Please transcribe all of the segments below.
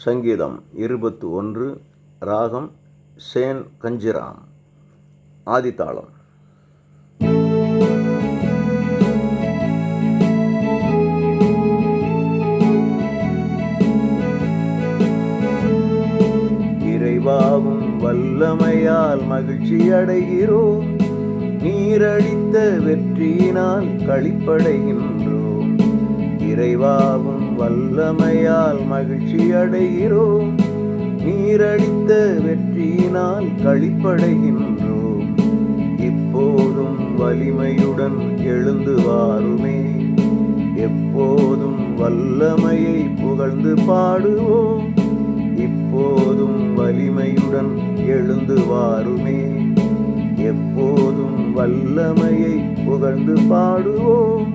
சங்கீதம் 21 ராகம் சேன் கஞ்சிராம். ஆதித்தாளம். இறைவாவும் வல்லமையால் மகிழ்ச்சி அடைகிறோம், நீரளித்த வெற்றியினால் களிப்படைகின்றோம். இறைவாவும் வல்லமையால் மகிழ்ச்சி அடைகிறோம், நீரளித்த வெற்றியினால் களிப்படைகின்றோம். இப்போதும் வலிமையுடன் எழுந்து வாருமே, எப்போதும் வல்லமையை புகழ்ந்து பாடுவோம். இப்போதும் வலிமையுடன் எழுந்து வாருமே, எப்போதும் வல்லமையை புகழ்ந்து பாடுவோம்.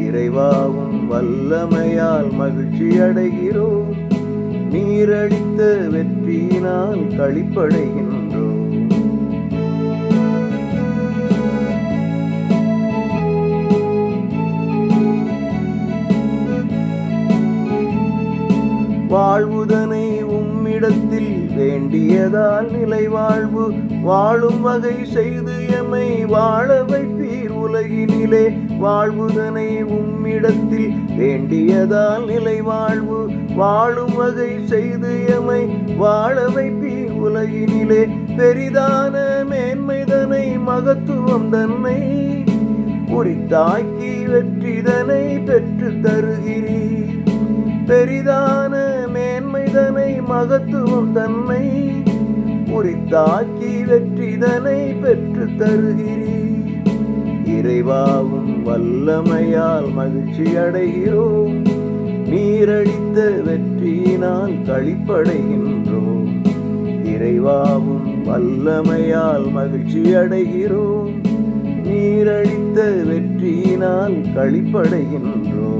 இறைவாவும் வல்லமையால் மகிழ்ச்சி அடைகிறோம், நீரளித்த வெற்றியினால் களிப்படைகின்றோம். வாழ்வுதனை உம்மிடத்தில் வேண்டியதால் நிலை வாழ்வு வாழும் வகை செய்து எம்மை வாழ வைப்பீர் உலகினிலே. வாழ்வுதனை உம்மிடத்தில் வேண்டியதால் நிலை வாழ்வு வாழும் வகை செய்து எம்மை வாழ வைப்பீர் உலகினிலே. பெரிதான மேன்மைதனை மகத்துவம் தன்னை உரித்தாக்கி வெற்றிதனை பெற்று தருகிறீர். பெரிதான மேன்மைதனை மகத்துவம் தன்னை உரித்தாக்கி வெற்றிதனை பெற்று தருகிறீர். இறைவாவும் வல்லமையால் மகிழ்ச்சி அடைகிறோம், நீரளித்த வெற்றியினால் களிப்படைகின்றோம். இறைவாவும் வல்லமையால் மகிழ்ச்சி அடைகிறோம், நீரளித்த வெற்றியினால் களிப்படைகின்றோம்.